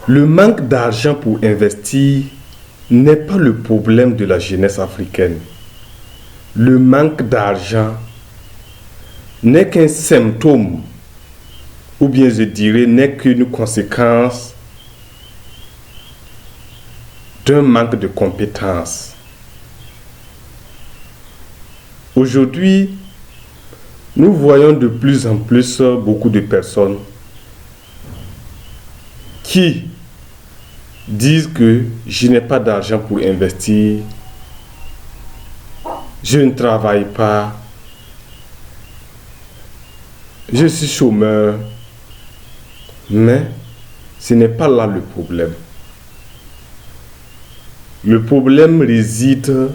Le manque d'argent pour investir n'est pas le problème de la jeunesse africaine. Le manque d'argent n'est qu'un symptôme, ou bien je dirais n'est qu'une conséquence d'un manque de compétences. Aujourd'hui, nous voyons de plus en plus beaucoup de personnes qui disent que je n'ai pas d'argent pour investir, je ne travaille pas, je suis chômeur. Mais ce n'est pas là le problème. Le problème réside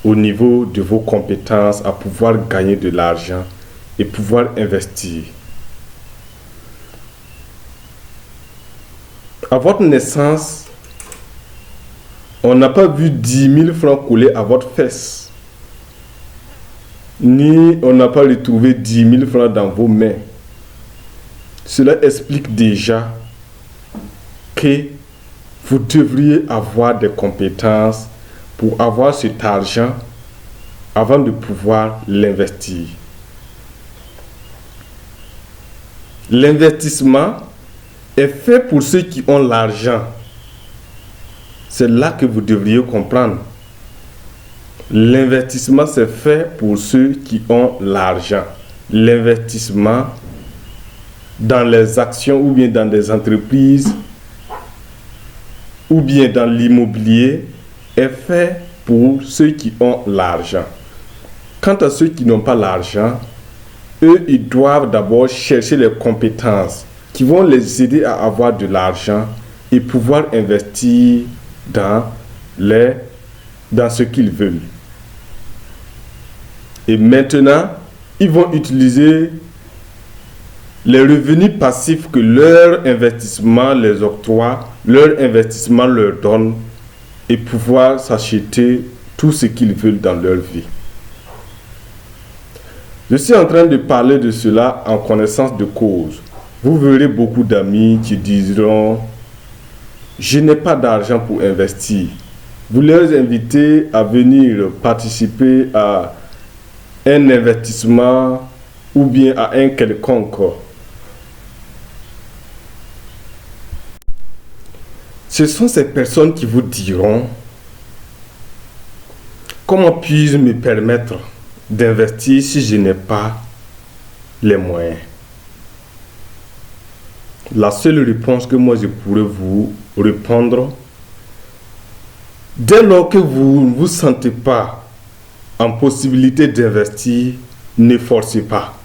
au niveau de vos compétences à pouvoir gagner de l'argent et pouvoir investir. À votre naissance, on n'a pas vu 10 000 francs coller à votre fesse. Ni on n'a pas retrouvé 10 000 francs dans vos mains. Cela explique déjà que vous devriez avoir des compétences pour avoir cet argent avant de pouvoir l'investir. L'investissement est fait pour ceux qui ont l'argent. C'est là que vous devriez comprendre. L'investissement, c'est fait pour ceux qui ont l'argent. L'investissement dans les actions ou bien dans des entreprises ou bien dans l'immobilier est fait pour ceux qui ont l'argent. Quant à ceux qui n'ont pas l'argent, eux, ils doivent d'abord chercher les compétences qui vont les aider à avoir de l'argent et pouvoir investir dans ce qu'ils veulent. Et maintenant, ils vont utiliser les revenus passifs que leur investissement les octroie, leur investissement leur donne et pouvoir s'acheter tout ce qu'ils veulent dans leur vie. Je suis en train de parler de cela en connaissance de cause. Vous verrez beaucoup d'amis qui diront « Je n'ai pas d'argent pour investir ». Vous les invitez à venir participer à un investissement ou bien à un quelconque. Ce sont ces personnes qui vous diront « Comment puis-je me permettre d'investir si je n'ai pas les moyens ?» La seule réponse que moi je pourrais vous répondre, dès lors que vous ne vous sentez pas en possibilité d'investir, ne forcez pas.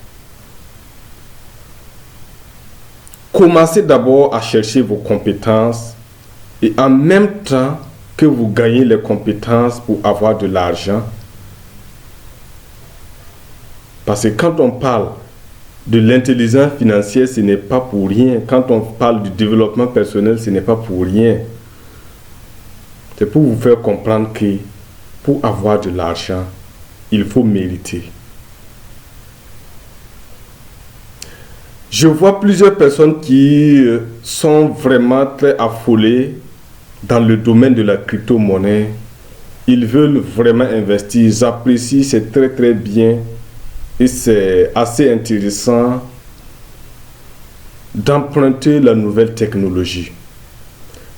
Commencez d'abord à chercher vos compétences et en même temps que vous gagnez les compétences pour avoir de l'argent. Parce que quand on parle de l'intelligence financière, ce n'est pas pour rien. Quand on parle du développement personnel, ce n'est pas pour rien. C'est pour vous faire comprendre que pour avoir de l'argent, il faut mériter. Je vois plusieurs personnes qui sont vraiment très affolées dans le domaine de la crypto-monnaie. Ils veulent vraiment investir, ils apprécient, c'est très très bien et c'est assez intéressant d'emprunter la nouvelle technologie.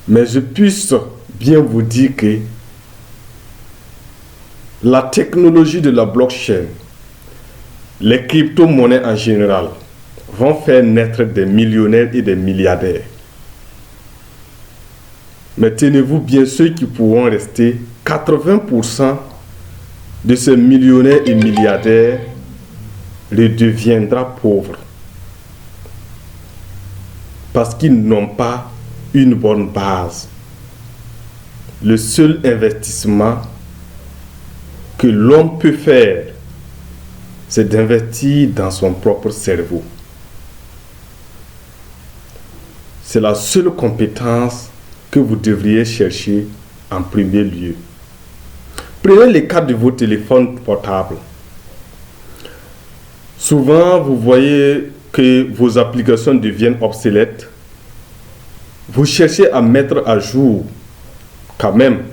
Mais je puisse bien vous dire que la technologie de la blockchain, les crypto-monnaies en général, vont faire naître des millionnaires et des milliardaires. Mais tenez-vous bien, ceux qui pourront rester, 80% de ces millionnaires et milliardaires redeviendra pauvres. Parce qu'ils n'ont pas une bonne base. Le seul investissement que l'homme peut faire, c'est d'investir dans son propre cerveau. C'est la seule compétence que vous devriez chercher en premier lieu. Prenez le cas de vos téléphones portables. Souvent, vous voyez que vos applications deviennent obsolètes Vous cherchez à mettre à jour quand même.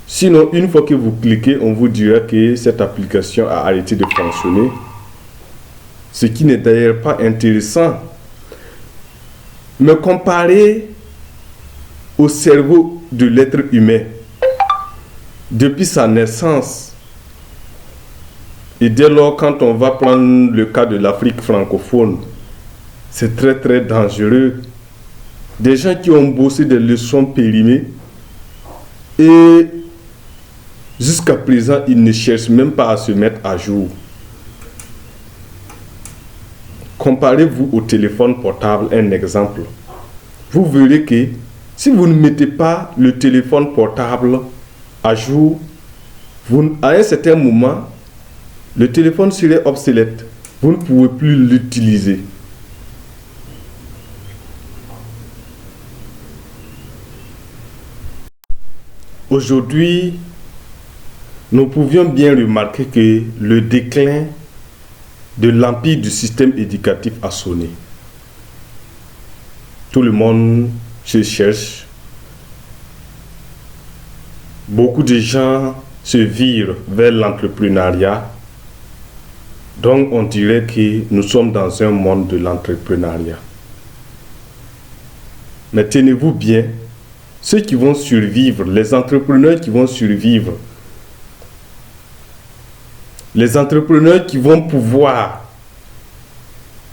Sinon, une fois que vous cliquez, on vous dira que cette application a arrêté de fonctionner. Ce qui n'est d'ailleurs pas intéressant. Mais comparé au cerveau de l'être humain, depuis sa naissance, et dès lors, quand on va prendre le cas de l'Afrique francophone, c'est très très dangereux. Des gens qui ont bossé des leçons périmées et jusqu'à présent, ils ne cherchent même pas à se mettre à jour. Comparez-vous au téléphone portable, un exemple. Vous verrez que si vous ne mettez pas le téléphone portable à jour, à un certain moment, le téléphone serait obsolète. Vous ne pouvez plus l'utiliser. Aujourd'hui, nous pouvions bien remarquer que le déclin de l'empire du système éducatif a sonné. Tout le monde se cherche. Beaucoup de gens se virent vers l'entrepreneuriat. Donc on dirait que nous sommes dans un monde de l'entrepreneuriat. Mais tenez-vous bien, ceux qui vont survivre, les entrepreneurs qui vont survivre, les entrepreneurs qui vont pouvoir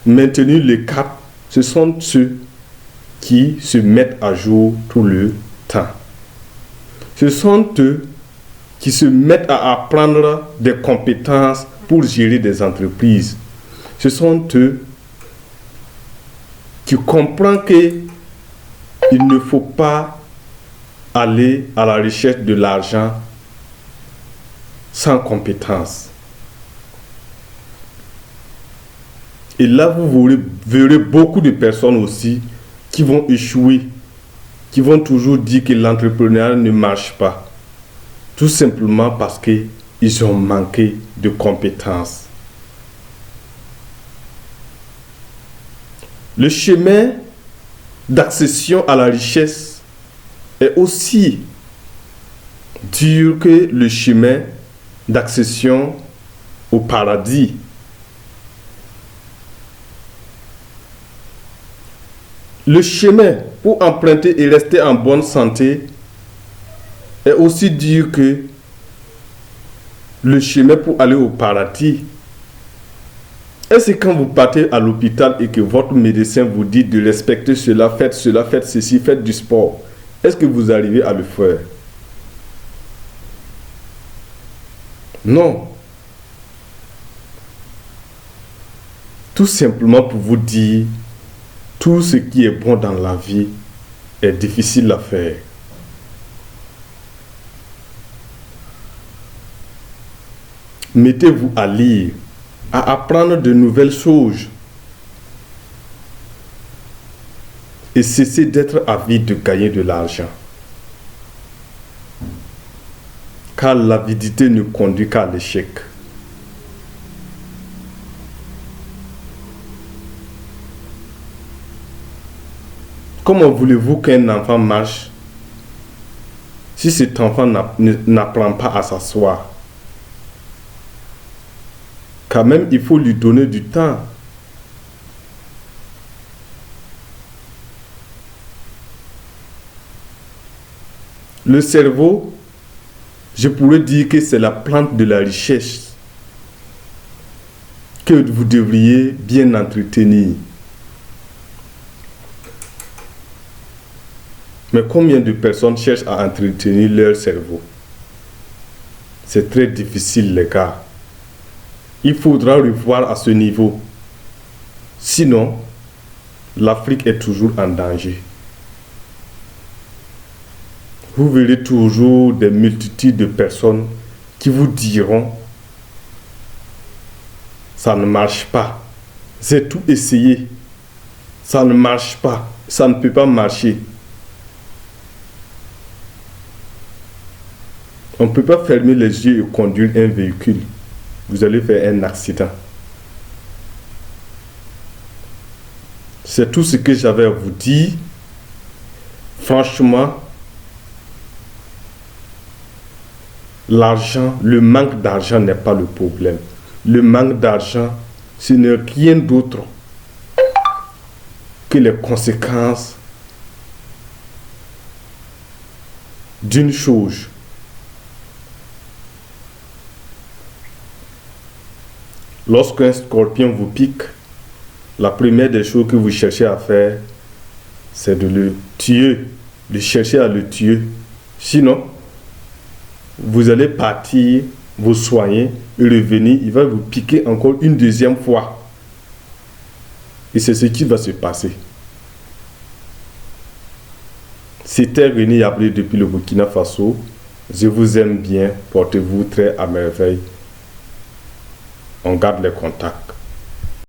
maintenir le cap, ce sont ceux qui se mettent à jour tout le temps. Ce sont eux qui se mettent à apprendre des compétences pour gérer des entreprises. Ce sont eux qui comprennent qu'il ne faut pas aller à la recherche de l'argent sans compétences. Et là, vous verrez beaucoup de personnes aussi qui vont échouer, qui vont toujours dire que l'entrepreneuriat ne marche pas. Tout simplement parce qu'ils ont manqué de compétences. Le chemin d'accession à la richesse est aussi dur que le chemin d'accession au paradis. Le chemin pour emprunter et rester en bonne santé est aussi dur que le chemin pour aller au paradis. Est-ce que quand vous partez à l'hôpital et que votre médecin vous dit de respecter cela, faites ceci, faites du sport, est-ce que vous arrivez à le faire? Non. Tout simplement pour vous dire, tout ce qui est bon dans la vie est difficile à faire. Mettez-vous à lire, à apprendre de nouvelles choses et cessez d'être avide de gagner de l'argent. Car l'avidité ne conduit qu'à l'échec. Comment voulez-vous qu'un enfant marche si cet enfant n'apprend pas à s'asseoir? Quand même, il faut lui donner du temps. Le cerveau, je pourrais dire que c'est la plante de la richesse que vous devriez bien entretenir. Mais combien de personnes cherchent à entretenir leur cerveau? C'est très difficile, les gars. Il faudra revoir à ce niveau. Sinon, l'Afrique est toujours en danger. Vous verrez toujours des multitudes de personnes qui vous diront ça ne marche pas. J'ai tout essayé. Ça ne marche pas. Ça ne peut pas marcher. On ne peut pas fermer les yeux et conduire un véhicule. Vous allez faire un accident. C'est tout ce que j'avais à vous dire. Franchement, l'argent, le manque d'argent n'est pas le problème. Le manque d'argent, ce n'est rien d'autre que les conséquences d'une chose. Lorsqu'un scorpion vous pique, la première des choses que vous cherchez à faire, c'est de le tuer, de chercher à le tuer. Sinon, vous allez partir, vous soigner et revenir, il va vous piquer encore une deuxième fois. Et c'est ce qui va se passer. C'était René Yablé depuis le Burkina Faso. Je vous aime bien, portez-vous très à merveille. On garde les contacts.